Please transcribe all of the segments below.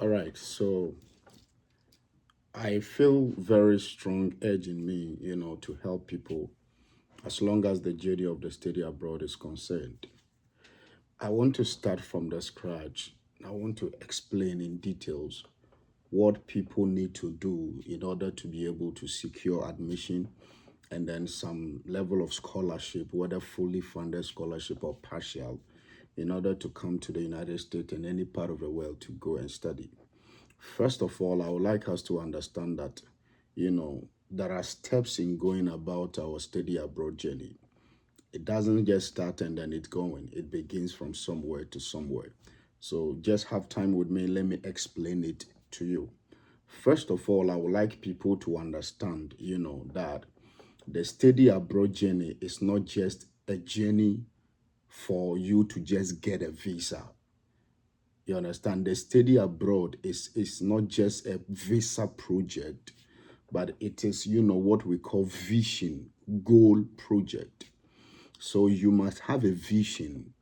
All right, so I feel very strong edge in me, to help people as long as the journey of the study abroad is concerned. I want to start from the scratch. I want to explain in details what people need to do in order to be able to secure admission and then some level of scholarship, whether fully funded scholarship or partial, in order to come to the United States and any part of the world to go and study. First of all, I would like us to understand that, there are steps in going about our study abroad journey. It doesn't just start and then it's going. It begins from somewhere to somewhere. So just have time with me. Let me explain it to you. First of all, I would like people to understand, that the study abroad journey is not just a journey for you to just get a visa. You understand? The study abroad is not just a visa project, but it is, what we call vision, goal project. So you must have a vision.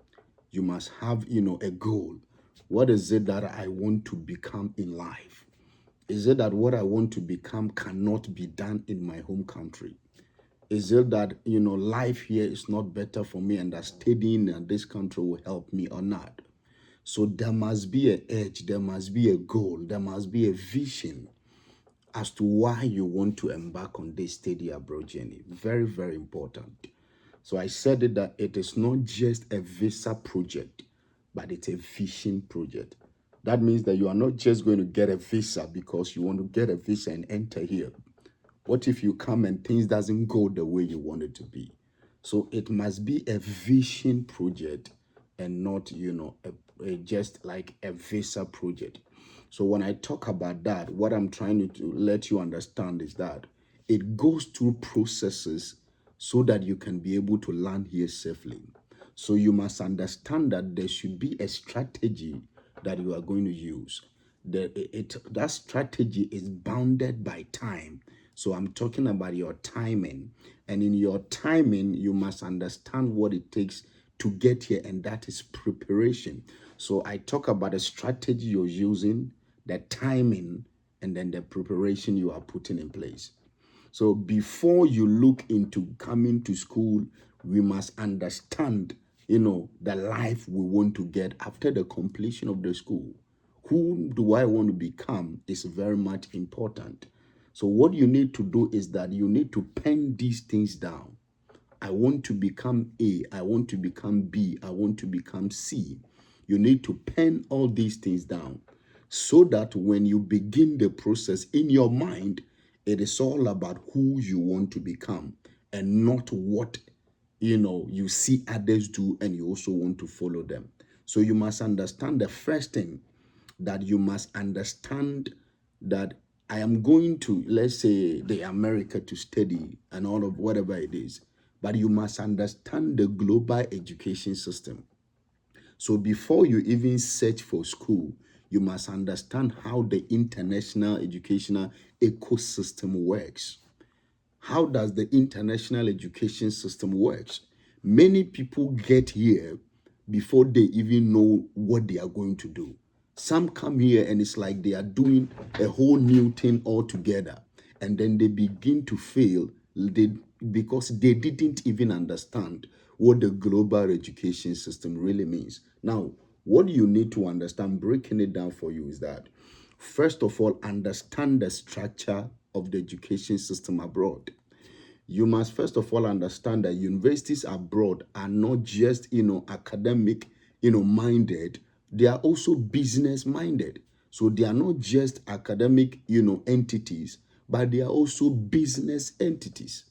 You must have, a goal. What is it that I want to become in life? Is it that what I want to become cannot be done in my home country? Is it that, life here is not better for me and that studying in this country will help me or not? So there must be an edge, there must be a goal, there must be a vision as to why you want to embark on this study abroad journey. Very, very important. So I said it that it is not just a visa project, but it's a vision project. That means that you are not just going to get a visa because you want to get a visa and enter here. What if you come and things doesn't go the way you want it to be? So it must be a vision project and not, just like a visa project. So when I talk about that, what I'm trying to let you understand is that it goes through processes so that you can be able to land here safely. So you must understand that there should be a strategy that you are going to use. That strategy is bounded by time. So I'm talking about your timing. And in your timing, you must understand what it takes to get here, and that is preparation. So I talk about the strategy you're using, the timing, and then the preparation you are putting in place. So before you look into coming to school, we must understand, the life we want to get after the completion of the school. Who do I want to become is very much important. So what you need to do is that you need to pen these things down. I want to become A, I want to become B, I want to become C. You need to pen all these things down so that when you begin the process in your mind, it is all about who you want to become and not what you see others do and you also want to follow them. So you must understand the first thing, that you must understand that I am going to, let's say, the America to study and all of whatever it is, but you must understand the global education system. So before you even search for school, you must understand how the international educational ecosystem works. How does the international education system works? Many people get here before they even know what they are going to do. Some come here and it's like they are doing a whole new thing altogether, and then they begin to fail because they didn't even understand what the global education system really means. Now, what you need to understand, breaking it down for you, is that first of all, understand the structure of the education system abroad. You must first of all understand that universities abroad are not just, academic, minded. They are also business minded. So they are not just academic, entities, but they are also business entities.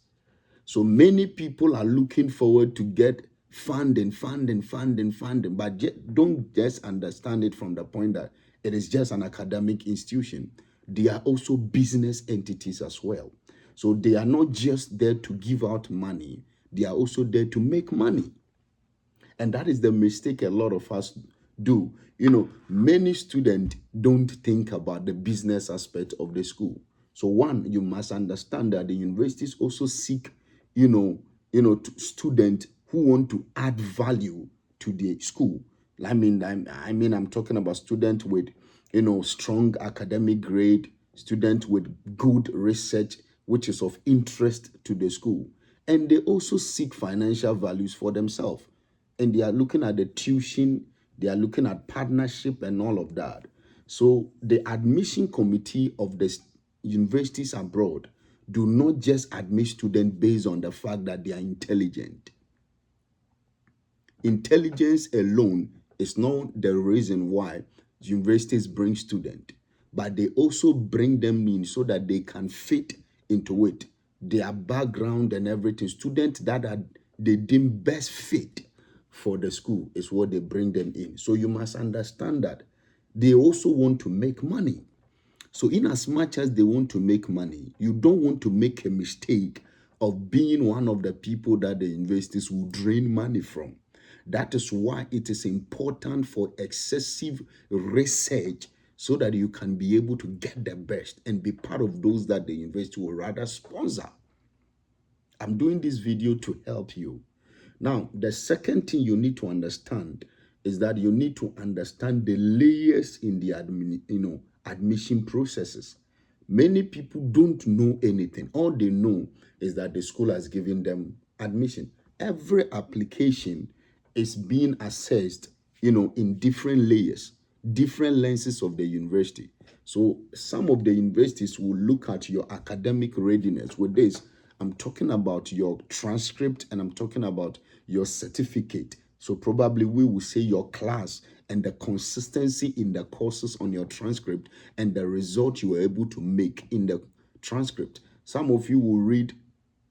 So many people are looking forward to get funding, but don't just understand it from the point that it is just an academic institution. They are also business entities as well. So they are not just there to give out money, they are also there to make money. And that is the mistake a lot of us do. Many students don't think about the business aspect of the school. So one, you must understand that the universities also seek, students who want to add value to the school. I'm talking about students with, strong academic grade, students with good research, which is of interest to the school. And they also seek financial values for themselves. And they are looking at the tuition, they are looking at partnership and all of that. So the admission committee of the universities abroad do not just admit students based on the fact that they are intelligent. Intelligence alone is not the reason why universities bring students, but they also bring them in so that they can fit into it. Their background and everything, students that are they deem best fit for the school is what they bring them in. So you must understand that they also want to make money. So, in as much as they want to make money, you don't want to make a mistake of being one of the people that the investors will drain money from. That is why it is important for excessive research so that you can be able to get the best and be part of those that the investor will rather sponsor. I'm doing this video to help you. Now, the second thing you need to understand is that you need to understand the layers in the admission processes. Many people don't know anything. All they know is that the school has given them admission. Every application is being assessed, in different layers, different lenses of the university. So some of the universities will look at your academic readiness. With this, I'm talking about your transcript and I'm talking about your certificate. So probably we will say your class and the consistency in the courses on your transcript and the result you were able to make in the transcript. Some of you will read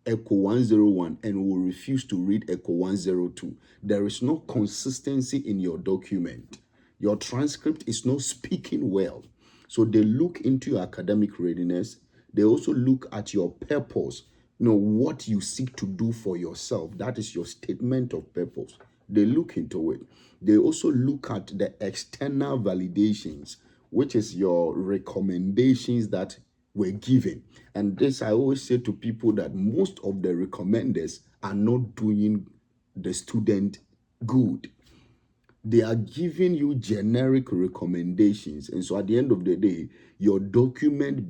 Echo 101 and will refuse to read Echo 102. There is no consistency in your document. Your transcript is not speaking well. So they look into your academic readiness. They also look at your purpose, what you seek to do for yourself. That is your statement of purpose. They look into it. They also look at the external validations, which is your recommendations that were given. And this, I always say to people that most of the recommenders are not doing the student good. They are giving you generic recommendations. And so at the end of the day, your document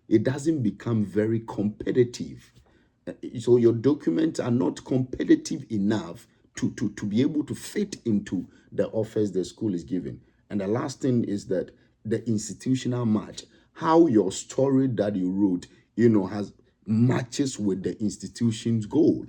it doesn't become very competitive. So your documents are not competitive enough to be able to fit into the offers the school is giving. And the last thing is that the institutional match, how your story that you wrote, has matches with the institution's goal.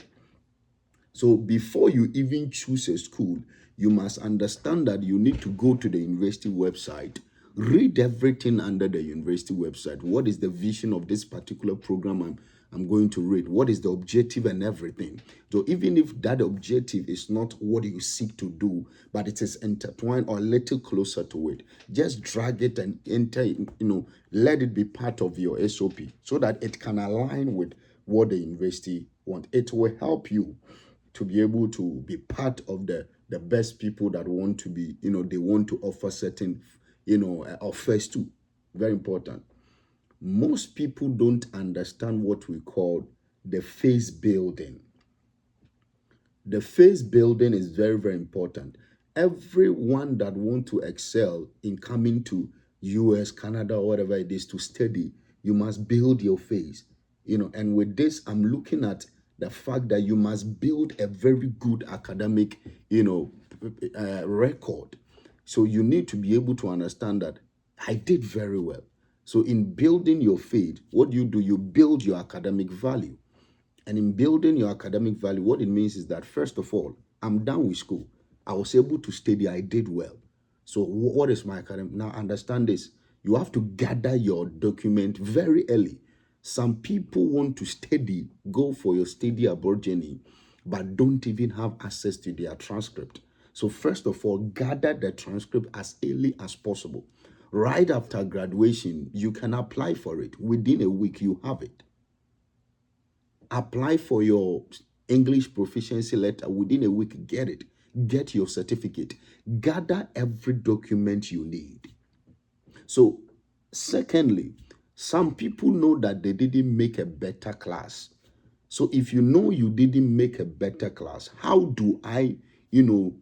So before you even choose a school, you must understand that you need to go to the university website, read everything under the university website. What is the vision of this particular program I'm going to read? What is the objective and everything? So even if that objective is not what you seek to do, but it is intertwined or a little closer to it, just drag it and enter, let it be part of your SOP so that it can align with what the university want. It will help you to be able to be part of the best people that want to be, they want to offer certain, offers too. Very important. Most people don't understand what we call the phase building. The phase building is very, very important. Everyone that want to excel in coming to US, Canada, or whatever it is to study, you must build your phase. And with this, I'm looking at the fact that you must build a very good academic, record. So you need to be able to understand that I did very well. So in building your faith, what do? You build your academic value. And in building your academic value, what it means is that, first of all, I'm done with school. I was able to study. I did well. So what is my academic? Now understand this. You have to gather your document very early. Some people want to study, go for your study abroad journey, but don't even have access to their transcript. So first of all, gather the transcript as early as possible. Right after graduation, you can apply for it. Within a week, you have it. Apply for your English proficiency letter. Within a week, get it. Get your certificate. Gather every document you need. So, secondly, some people know that they didn't make a better class. So if you know you didn't make a better class, how do I,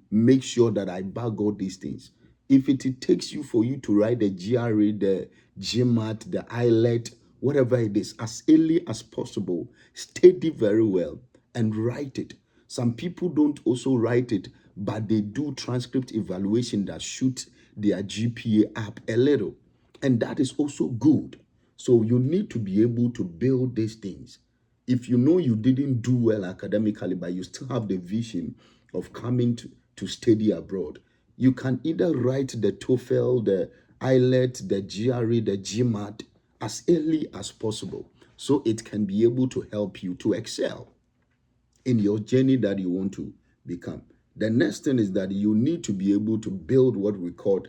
make sure that I bag all these things. If it takes you for you to write the GRE, the GMAT, the IELTS, whatever it is, as early as possible, study very well and write it. Some people don't also write it, but they do transcript evaluation that shoots their GPA up a little. And that is also good. So you need to be able to build these things. If you know you didn't do well academically, but you still have the vision of coming to study abroad, you can either write the TOEFL, the IELTS, the GRE, the GMAT as early as possible, so it can be able to help you to excel in your journey that you want to become. The next thing is that you need to be able to build what we call,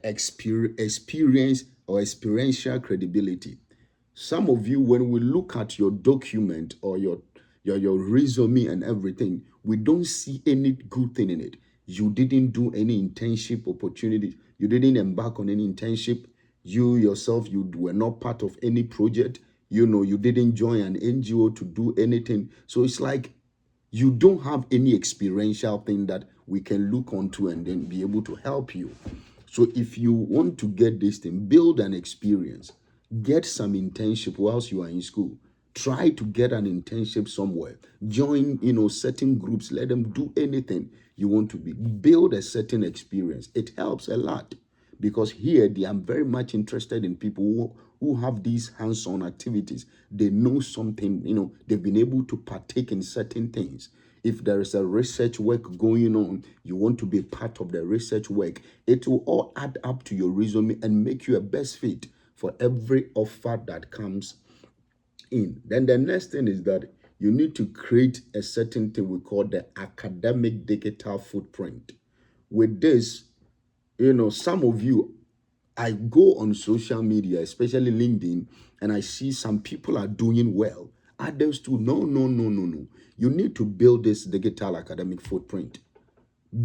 experience or experiential credibility. Some of you, when we look at your document or your resume and everything, we don't see any good thing in it. You didn't do any internship opportunity. You didn't embark on any internship. You yourself, you were not part of any project. You didn't join an NGO to do anything. So it's like you don't have any experiential thing that we can look onto and then be able to help you. So if you want to get this thing, build an experience, get some internship whilst you are in school. Try to get an internship somewhere. Join, certain groups. Let them do anything you want to be. Build a certain experience. It helps a lot, because here they are very much interested in people who have these hands-on activities. They know something, they've been able to partake in certain things. If there is a research work going on, you want to be part of the research work. It will all add up to your resume and make you a best fit for every offer that comes in. Then the next thing is that you need to create a certain thing we call the academic digital footprint. With this, some of you, I go on social media, especially LinkedIn, and I see some people are doing well. Others too. No, no, no, no, no. You need to build this digital academic footprint.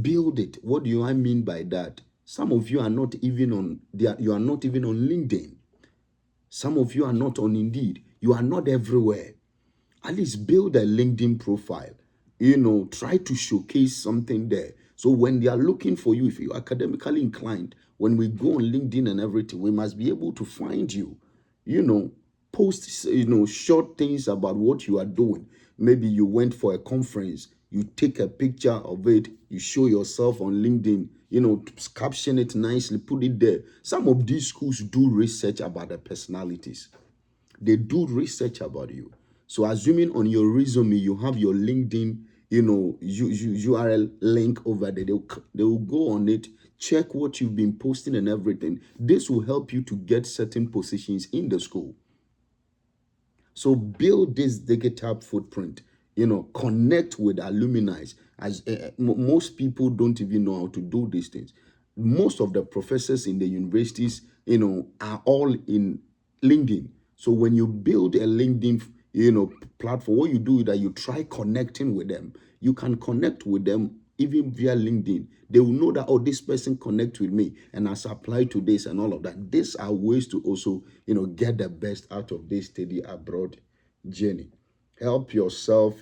Build it. What do I mean by that? Some of you are not even on you are not even on LinkedIn. Some of you are not on Indeed. You are not everywhere. At least build a LinkedIn profile. Try to showcase something there. So when they are looking for you, if you're academically inclined, when we go on LinkedIn and everything, we must be able to find you. Post, short things about what you are doing. Maybe you went for a conference, you take a picture of it, you show yourself on LinkedIn, caption it nicely, put it there. Some of these schools do research about the personalities. They do research about you. So assuming on your resume you have your LinkedIn, URL link over there, they will go on it, check what you've been posting and everything. This will help you to get certain positions in the school. So build this digital footprint. Connect with alumni. As most people don't even know how to do these things. Most of the professors in the universities, are all in LinkedIn. So when you build a LinkedIn, platform, what you do is that you try connecting with them. You can connect with them even via LinkedIn. They will know that, oh, this person connect with me and has applied to this and all of that. These are ways to also, get the best out of this study abroad journey. Help yourself,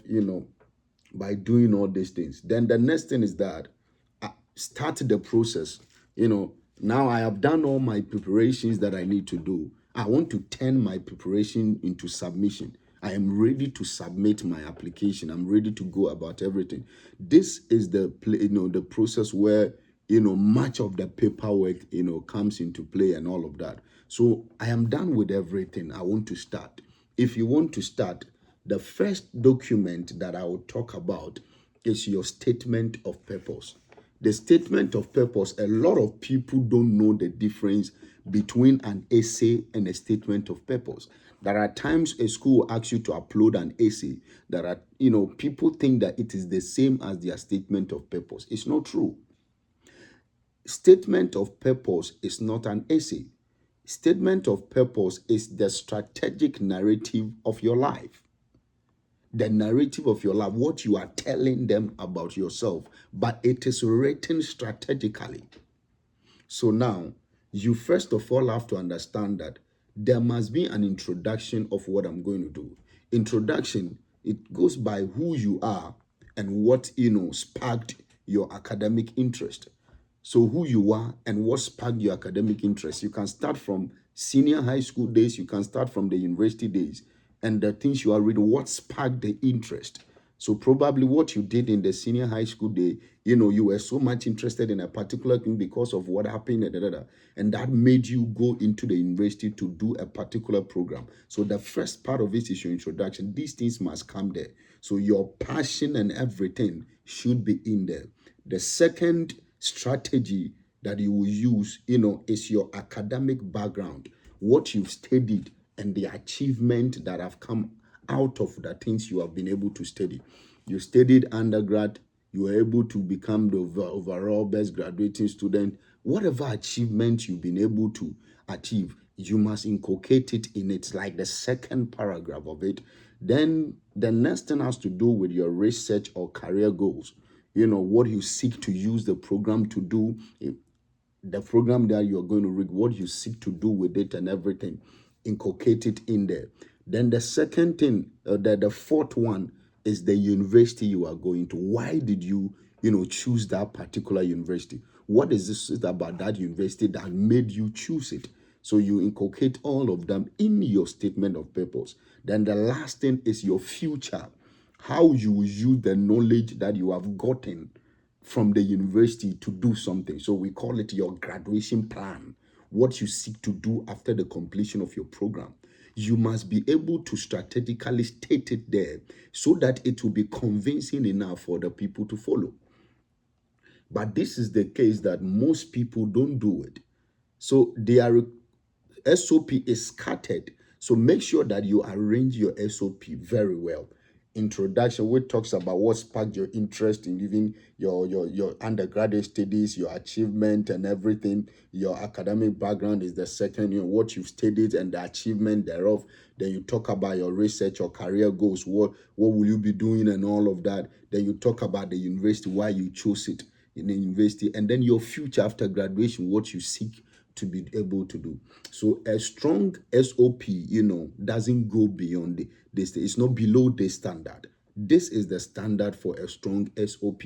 by doing all these things. Then the next thing is that start the process. Now I have done all my preparations that I need to do. I want to turn my preparation into submission. I am ready to submit my application. I'm ready to go about everything. This is the the process where much of the paperwork comes into play and all of that. So I am done with everything. I want to start. If you want to start, the first document that I will talk about is your statement of purpose. The statement of purpose, a lot of people don't know the difference between an essay and a statement of purpose. There are times a school will ask you to upload an essay. There are, people think that it is the same as their statement of purpose. It's not true. Statement of purpose is not an essay. Statement of purpose is the strategic narrative of your life. The narrative of your life, what you are telling them about yourself, but it is written strategically. So now, you first of all have to understand that there must be an introduction of what I'm going to do. Introduction, it goes by who you are, and what, sparked your academic interest. So who you are and what sparked your academic interest. You can start from senior high school days, you can start from the university days, and the things you are reading, what sparked the interest. So probably what you did in the senior high school day, you were so much interested in a particular thing because of what happened, and that made you go into the university to do a particular program. So the first part of it is your introduction. These things must come there. So your passion and everything should be in there. The second strategy that you will use, is your academic background, what you've studied, and the achievement that have come out of the things you have been able to study. You studied undergrad, you were able to become the overall best graduating student. Whatever achievement you've been able to achieve, you must inculcate it in it, like the second paragraph of it. Then the next thing has to do with your research or career goals. What you seek to use the program to do, the program that you're going to read, what you seek to do with it and everything, inculcate it in there. Then the second thing, the fourth one is the university you are going to. Why did you, choose that particular university? What is this about that university that made you choose it? So you inculcate all of them in your statement of purpose. Then the last thing is your future, how you will use the knowledge that you have gotten from the university to do something. So we call it your graduation plan, what you seek to do after the completion of your program. You must be able to strategically state it there so that it will be convincing enough for the people to follow. But this is the case that most people don't do it. So their SOP is scattered. So make sure that you arrange your SOP very well. Introduction, which talks about what sparked your interest in even your undergraduate studies, your achievement and everything. Your academic background is the second, what you've studied and the achievement thereof. Then you talk about your research or career goals, what will you be doing and all of that. Then you talk about the university, why you chose it in the university, and then your future after graduation, what you seek to be able to do. So a strong SOP, doesn't go beyond this. It's not below this standard. This is the standard for a strong SOP.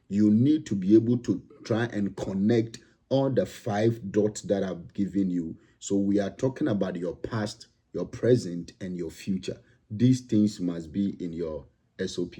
You need to be able to try and connect all the 5 dots that I've given you. So we are talking about your past, your present, and your future. These things must be in your SOP.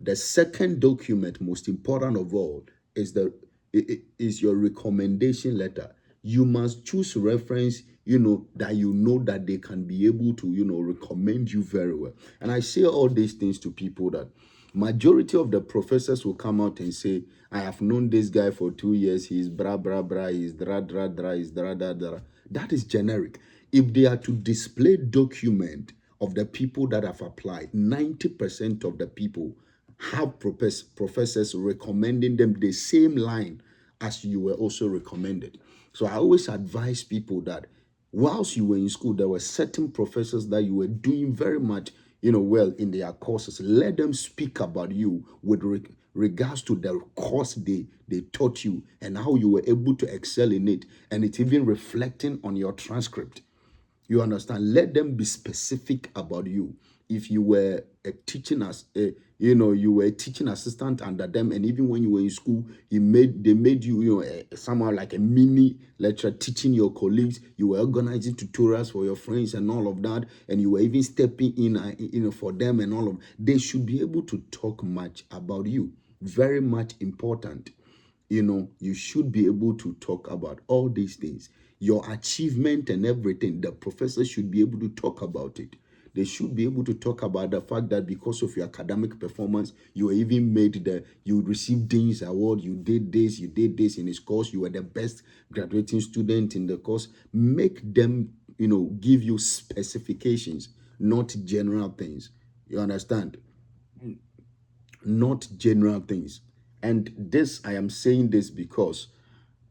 The second document, most important of all, is your recommendation letter. You must choose reference, that they can be able to, recommend you very well. And I say all these things to people that majority of the professors will come out and say, I have known this guy for 2 years. He's bra, bra, bra, he's dra, dra, dra, he's dra, dra, dra. That is generic. If they are to display document of the people that have applied, 90% of the people have professors recommending them the same line as you were also recommended. So I always advise people that whilst you were in school, there were certain professors that you were doing very much, well in their courses. Let them speak about you with regards to the course they taught you and how you were able to excel in it, and it's even reflecting on your transcript. You understand? Let them be specific about you. If you were a teaching as you were a teaching assistant under them, and even when you were in school, they made you, somehow like a mini lecturer teaching your colleagues. You were organizing tutorials for your friends and all of that, and you were even stepping in, for them and all of. They should be able to talk much about you. Very much important. You should be able to talk about all these things, your achievement and everything. The professor should be able to talk about it. They should be able to talk about the fact that because of your academic performance, you were even you received Dean's Award, you did this in his course, you were the best graduating student in the course. Make them, give you specifications, not general things. You understand? Not general things. And this, I am saying this because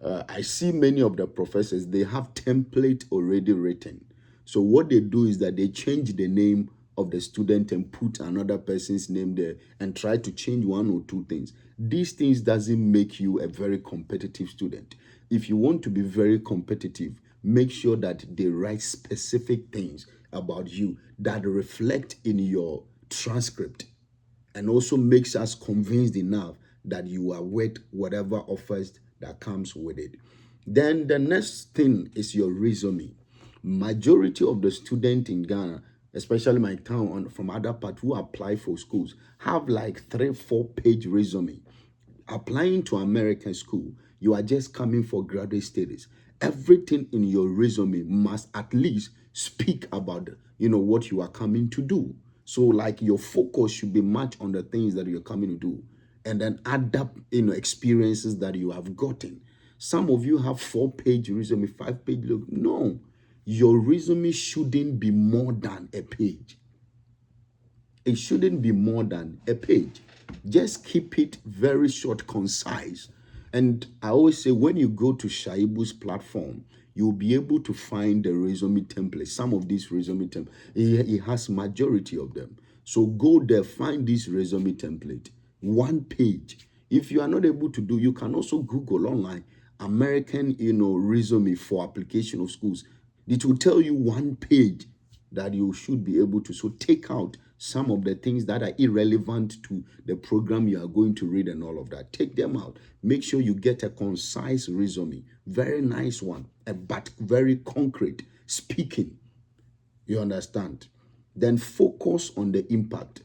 I see many of the professors, they have template already written. So what they do is that they change the name of the student and put another person's name there and try to change one or two things. These things doesn't make you a very competitive student. If you want to be very competitive, make sure that they write specific things about you that reflect in your transcript. and also makes us convinced enough that you are worth whatever offers that comes with it. Then the next thing is your resume. Majority of the students in Ghana, especially my town from other parts who apply for schools, have like 3-4 page resume. Applying to American school, you are just coming for graduate studies. Everything in your resume must at least speak about what you are coming to do. So like your focus should be much on the things that you're coming to do, and then add up experiences that you have gotten. Some of you have 4 page resume, 5 page. No, your resume shouldn't be more than a page. It shouldn't be more than a page. Just keep it very short, concise. And I always say when you go to Shaibu's platform, you'll be able to find the resume template. Some of these resume templates, he has majority of them. So go there, find this resume template, 1 page. If you are not able to do, you can also Google online American, resume for application of schools. It will tell you 1 page that you should be able to. So take out some of the things that are irrelevant to the program you are going to read and all of that. Take them out. Make sure you get a concise resume. Very nice one, but very concrete. Speaking. You understand? Then focus on the impact.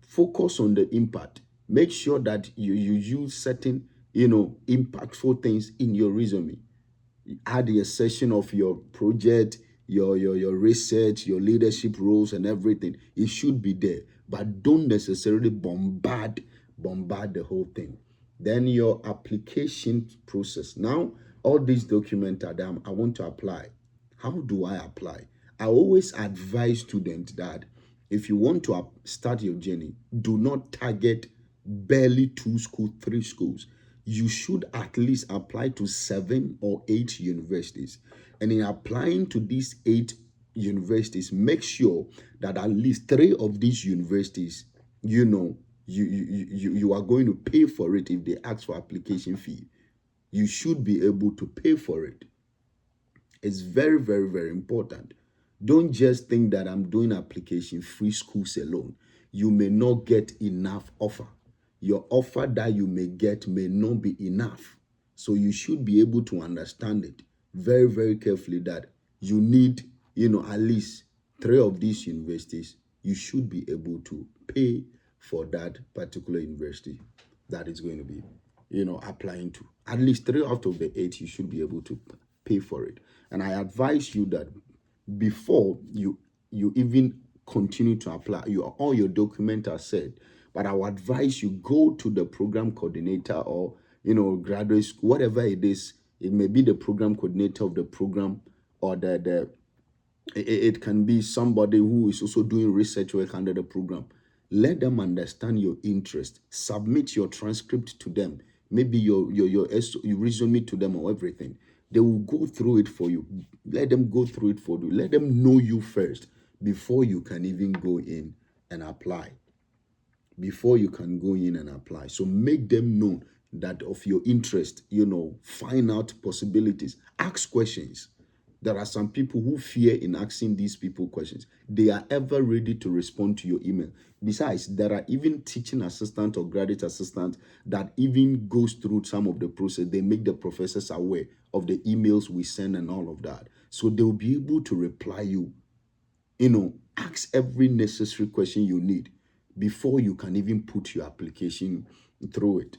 Focus on the impact. Make sure that you use certain, impactful things in your resume. Add a section of your project, your research, your leadership roles and everything. It should be there, but don't necessarily bombard the whole thing. Then your application process. Now, all these documents are done. I want to apply. How do I apply? I always advise students that if you want to start your journey, do not target barely 2 schools, 3 schools. You should at least apply to 7 or 8 universities. And in applying to these 8 universities, make sure that at least 3 of these universities, you are going to pay for it if they ask for application fee. You should be able to pay for it. It's very, very, very important. Don't just think that I'm doing application free schools alone. You may not get enough offer. Your offer that you may get may not be enough. So you should be able to understand it very, very carefully that you need, at least 3 of these universities. You should be able to pay for that particular university that is going to be, applying to. At least 3 out of the 8, you should be able to pay for it. And I advise you that before you even continue to apply, all your documents are set. But I would advise you go to the program coordinator or graduate school, whatever it is. It may be the program coordinator of the program, or it can be somebody who is also doing research work under the program. Let them understand your interest. Submit your transcript to them. Maybe your resume to them or everything. They will go through it for you. Let them go through it for you. Let them know you first before you can even go in and apply. Before you can go in and apply. So make them know that of your interest, find out possibilities. Ask questions. There are some people who fear in asking these people questions. They are ever ready to respond to your email. Besides, there are even teaching assistants or graduate assistants that even goes through some of the process. They make the professors aware of the emails we send and all of that. So they'll be able to reply you. Ask every necessary question you need before you can even put your application through it.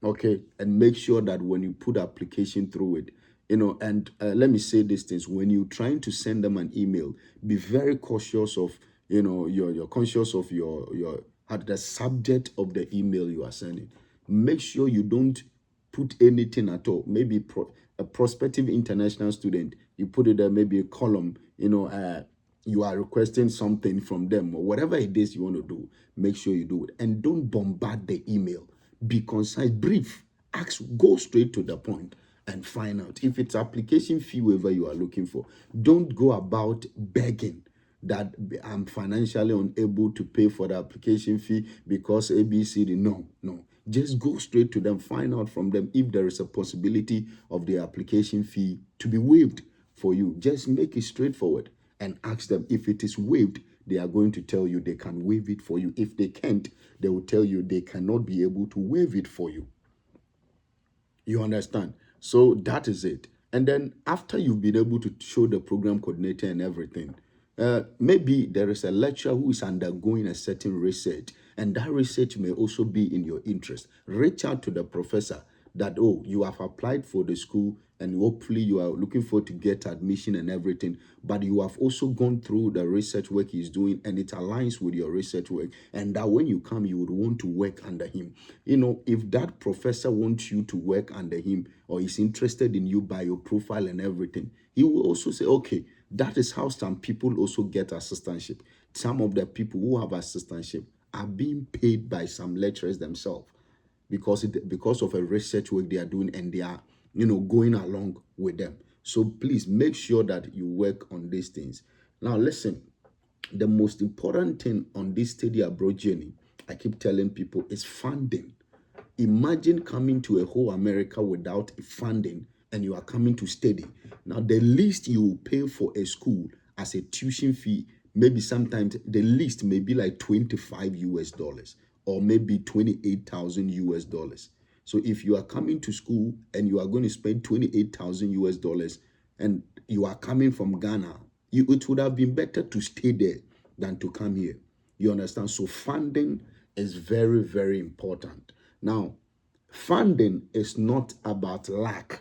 Okay, and make sure that when you put application through it, and let me say these things. When you're trying to send them an email, be very cautious of, you're conscious of your at the subject of the email you are sending. Make sure you don't put anything at all. Maybe a prospective international student, you put it there, maybe a column, you are requesting something from them or whatever it is you want to do. Make sure you do it, and don't bombard the email. Be concise, brief, ask, go straight to the point and find out. If it's application fee waiver you are looking for, don't go about begging that I'm financially unable to pay for the application fee because ABCD. No. Just go straight to them, find out from them if there is a possibility of the application fee to be waived for you. Just make it straightforward and ask them. If it is waived, they are going to tell you they can waive it for you. If they can't, they will tell you they cannot be able to waive it for you. You understand? So that is it. And then after you've been able to show the program coordinator and everything, maybe there is a lecturer who is undergoing a certain research, and that research may also be in your interest. Reach out to the professor that, oh, you have applied for the school and hopefully you are looking forward to get admission and everything, but you have also gone through the research work he's doing and it aligns with your research work, and that when you come, you would want to work under him. If that professor wants you to work under him or is interested in you by your profile and everything, he will also say, okay, that is how some people also get assistantship. Some of the people who have assistantship are being paid by some lecturers themselves because of a research work they are doing, and they are going along with them. So please make sure that you work on these things. Now listen, the most important thing on this study abroad journey, I keep telling people, is funding. Imagine coming to a whole America without funding, and you are coming to study. Now, the least you will pay for a school as a tuition fee, maybe sometimes the least may be like 25 US dollars or maybe 28,000 US dollars. So if you are coming to school and you are going to spend 28,000 US dollars and you are coming from Ghana, it would have been better to stay there than to come here. You understand? So funding is very, very important. Now, funding is not about lack.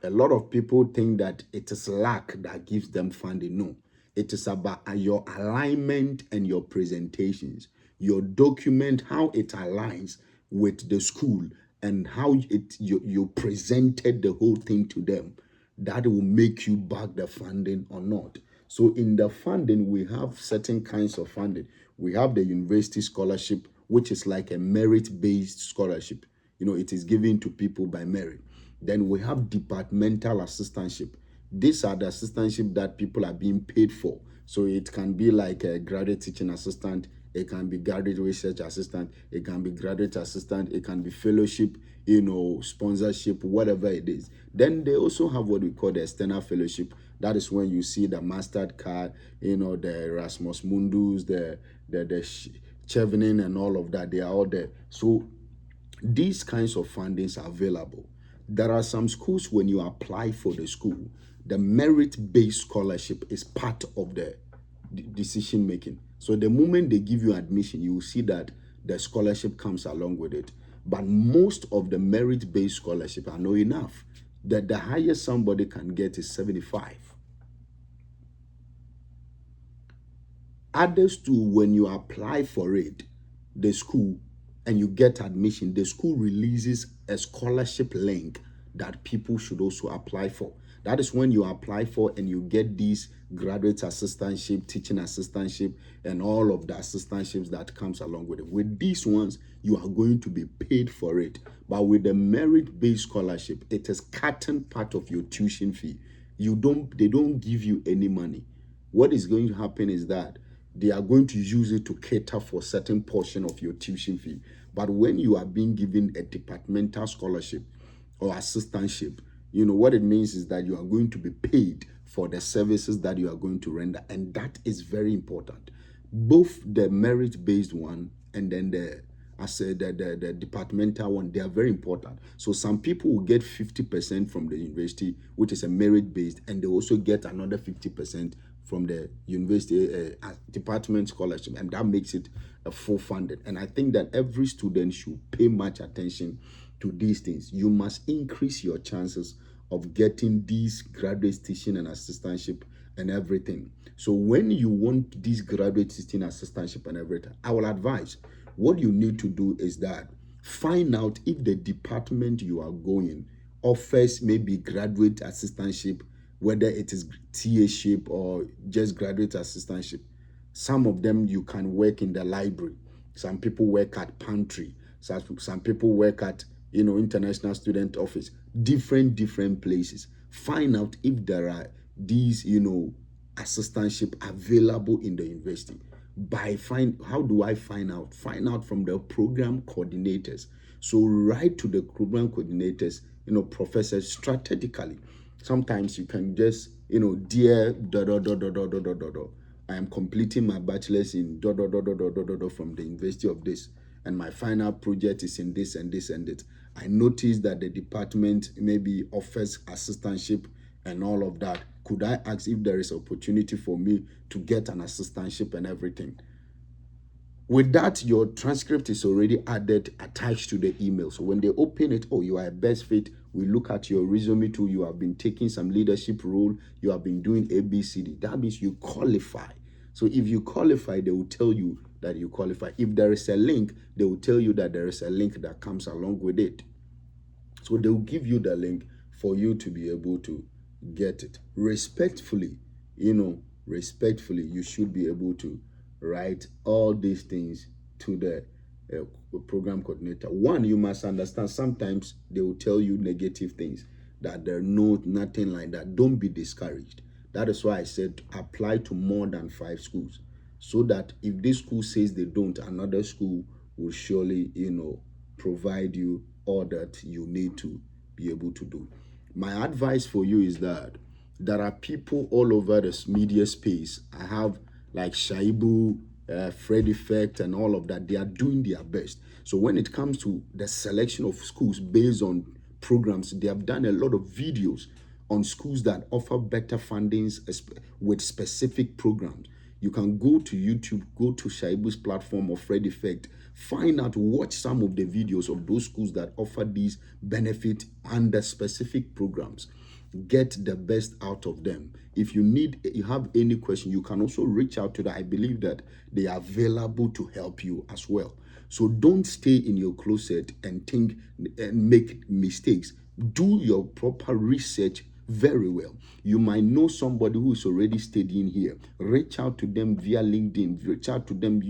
A lot of people think that it is lack that gives them funding. No, it is about your alignment and your presentations, your document, how it aligns with the school and how you presented the whole thing to them. That will make you back the funding or not. So in the funding, we have certain kinds of funding. We have the university scholarship, which is like a merit-based scholarship. It is given to people by merit. Then we have departmental assistantship. These are the assistantship that people are being paid for. So it can be like a graduate teaching assistant, it can be graduate research assistant, it can be graduate assistant, it can be fellowship, sponsorship, whatever it is. Then they also have what we call the external fellowship. That is when you see the Mastercard, the Erasmus Mundus, the Chevening and all of that. They are all there. So these kinds of fundings are available. There are some schools, when you apply for the school, the merit-based scholarship is part of the decision making. So the moment they give you admission, you will see that the scholarship comes along with it. But most of the merit-based scholarship are not enough. That the highest somebody can get is 75. Others too, when you apply for it, the school, and you get admission, the school releases a scholarship link that people should also apply for. That is when you apply for and you get these graduate assistantship, teaching assistantship, and all of the assistantships that comes along with it. With these ones, you are going to be paid for it. But with the merit-based scholarship, it is cutting part of your tuition fee. They don't give you any money. What is going to happen is that they are going to use it to cater for a certain portion of your tuition fee. But when you are being given a departmental scholarship or assistantship, what it means is that you are going to be paid for the services that you are going to render. And that is very important. Both the merit-based one and then the departmental one, they are very important. So some people will get 50% from the university, which is a merit-based, and they also get another 50% from the university department scholarship, and that makes it a full funded. And I think that every student should pay much attention to these things. You must increase your chances of getting these graduate teaching and assistantship and everything. So when you want these graduate teaching assistantship and everything, I will advise what you need to do is that find out if the department you are going offers maybe graduate assistantship, whether it is TA-ship or just graduate assistantship. Some of them you can work in the library. Some people work at pantry. Some people work at international student office. Different places. Find out if there are these assistantship available in the university. How do I find out? Find out from the program coordinators. So write to the program coordinators, professors strategically. Sometimes you can just, dear, I am completing my bachelor's in from the University of this, and my final project is in this and this and it. I noticed that the department maybe offers assistantship and all of that. Could I ask if there is opportunity for me to get an assistantship and everything? With that, your transcript is already added, attached to the email. So when they open it, oh, you are a best fit. We look at your resume too. You have been taking some leadership role. You have been doing ABCD. That means you qualify. So if you qualify, they will tell you that you qualify. If there is a link, they will tell you that there is a link that comes along with it. So they will give you the link for you to be able to get it. Respectfully, respectfully, you should be able to write all these things to the program coordinator. One, you must understand sometimes they will tell you negative things, that there nothing like that. Don't be discouraged. That is why I said apply to more than 5 schools, so that if this school says they don't, another school will surely, provide you all that you need to be able to do. My advice for you is that there are people all over this media space. I have like Shaibu, Fred Effect, and all of that. They are doing their best. So when it comes to the selection of schools based on programs, they have done a lot of videos on schools that offer better fundings with specific programs. You can go to YouTube, go to Shaibu's platform or Fred Effect, find out, watch some of the videos of those schools that offer these benefit under specific programs. Get the best out of them. If you have any question, you can also reach out to them. I believe that they are available to help you as well. So don't stay in your closet and think and make mistakes. Do your proper research very well. You might know somebody who is already studying here. Reach out to them via LinkedIn. Reach out to them,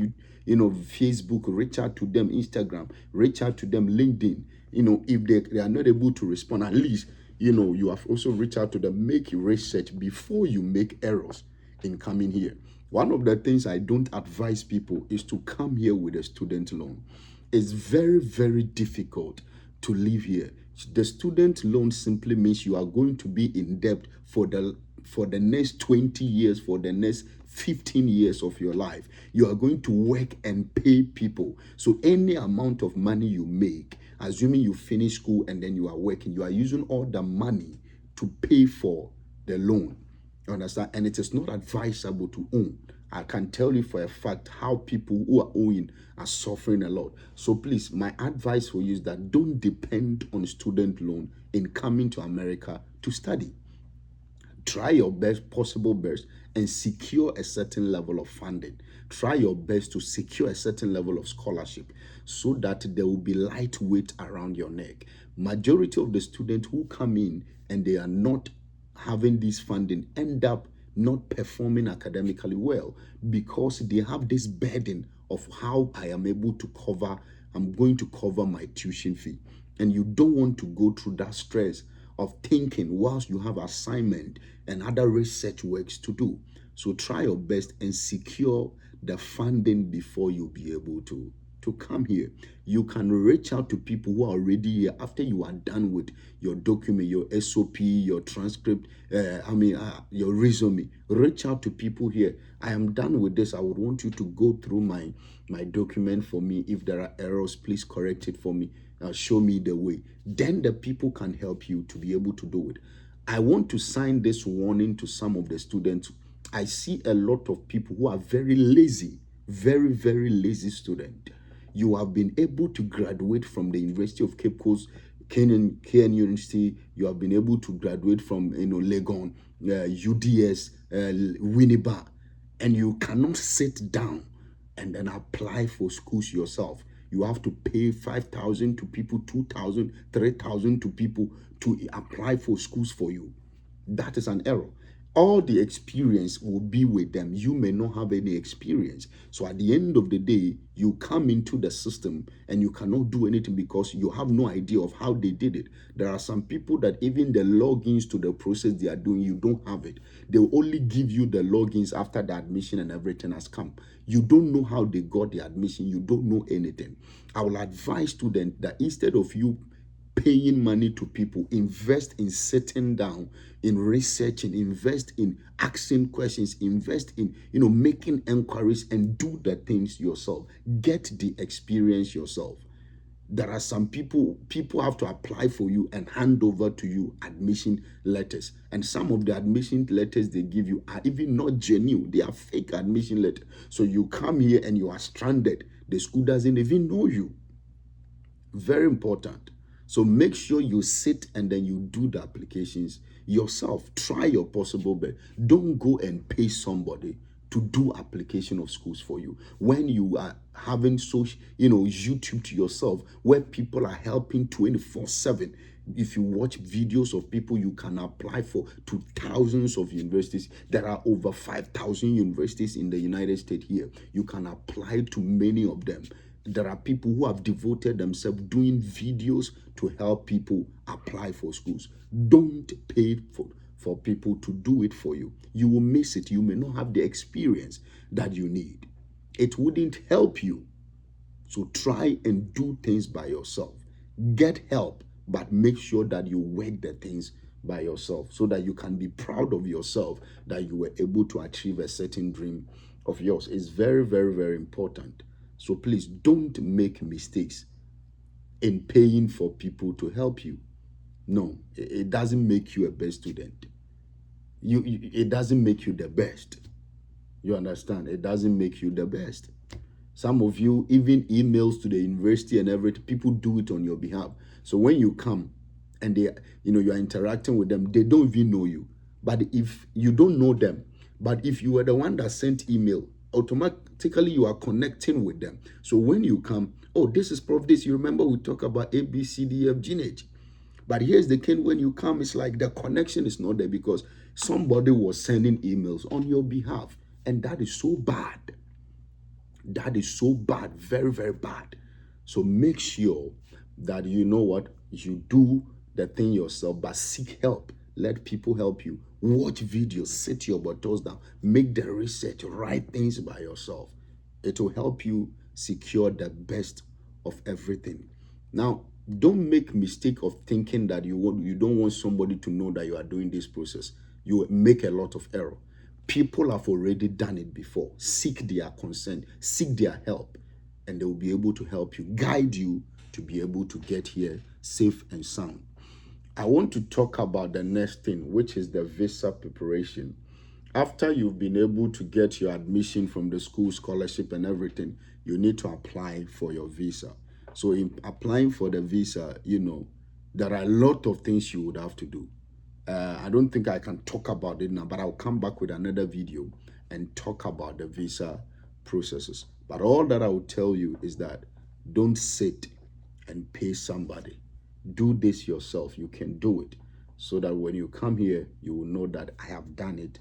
Facebook. Reach out to them, Instagram. Reach out to them, LinkedIn. If they are not able to respond, at least you have also reached out to them. Make research before you make errors in coming here. One of the things I don't advise people is to come here with a student loan. It's very, very difficult to live here. The student loan simply means you are going to be in debt for the next 20 years, for the next 15 years of your life. You are going to work and pay people. So any amount of money you make, assuming you finish school and then you are working, you are using all the money to pay for the loan. You understand? And it is not advisable to own. I can tell you for a fact how people who are owing are suffering a lot. So please, my advice for you is that don't depend on student loan in coming to America to study. Try your possible best and secure a certain level of funding. Try your best to secure a certain level of scholarship so that there will be lightweight around your neck. Majority of the students who come in and they are not having this funding end up not performing academically well because they have this burden of how I'm going to cover my tuition fee. And you don't want to go through that stress of thinking whilst you have assignment and other research works to do. So try your best and secure the funding before you be able to come here. You can reach out to people who are already here after you are done with your document, your SOP, your transcript, your resume. Reach out to people here. I am done with this. I would want you to go through my document for me. If there are errors, please correct it for me. Show me the way. Then the people can help you to be able to do it. I want to sign this warning to some of the students. I see a lot of people who are very lazy, very, very lazy student. You have been able to graduate from the University of Cape Coast, KN University. You have been able to graduate from Legon, UDS, Winneba, and you cannot sit down and then apply for schools yourself. You have to pay 5,000 to people, 2,000, 3,000 to people to apply for schools for you. That is an error. All the experience will be with them. You may not have any experience. So at the end of the day, you come into the system and you cannot do anything because you have no idea of how they did it. There are some people that even the logins to the process they are doing, you don't have it. They will only give you the logins after the admission and everything has come. You don't know how they got the admission. You don't know anything. I will advise students that instead of you paying money to people. Invest in sitting down, in researching, invest in asking questions, invest in, making inquiries and do the things yourself. Get the experience yourself. There are some people have to apply for you and hand over to you admission letters, and some of the admission letters they give you are even not genuine. They are fake admission letters. So you come here and you are stranded. The school doesn't even know you. Very important. So make sure you sit and then you do the applications yourself. Try your possible best. Don't go and pay somebody to do application of schools for you when you are having social, YouTube to yourself, where people are helping 24/7. If you watch videos of people, you can apply for to thousands of universities. There are over 5,000 universities in the United States here. You can apply to many of them. There are people who have devoted themselves doing videos to help people apply for schools. Don't pay for people to do it for you. You will miss it. You may not have the experience that you need. It wouldn't help you. So try and do things by yourself. Get help, but make sure that you work the things by yourself so that you can be proud of yourself that you were able to achieve a certain dream of yours. It's very, very, very important. So please don't make mistakes in paying for people to help you. No, it doesn't make you a best student. It doesn't make you the best. You understand? It doesn't make you the best. Some of you, even emails to the university and everything, people do it on your behalf. So when you come and you're interacting with them, they don't even know you. But if you don't know them, but if you were the one that sent email, automatically you are connecting with them. So when you come, oh, this is Prof. This. You remember we talk about A, B, C, D, F, G, H. But here's the thing: when you come, it's like the connection is not there because somebody was sending emails on your behalf. And that is so bad. That is so bad, very, very bad. So make sure that you know what, you do the thing yourself, but seek help. Let people help you. Watch videos, sit your buttons down, make the research, write things by yourself. It will help you secure the best of everything. Now, don't make mistake of thinking that you don't want somebody to know that you are doing this process. You make a lot of error. People have already done it before. Seek their consent, seek their help, and they will be able to help you, guide you to be able to get here safe and sound. I want to talk about the next thing, which is the visa preparation. After you've been able to get your admission from the school, scholarship and everything, you need to apply for your visa. So in applying for the visa, there are a lot of things you would have to do. I don't think I can talk about it now, but I'll come back with another video and talk about the visa processes. But all that I will tell you is that don't sit and pay somebody. Do this yourself. You can do it so that when you come here, you will know that I have done it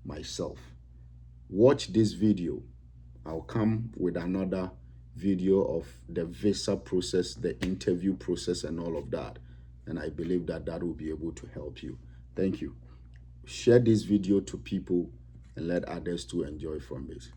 myself. Watch this video. I'll come with another video of the visa process, the interview process and all of that. And I believe that will be able to help you. Thank you. Share this video to people and let others to enjoy from it.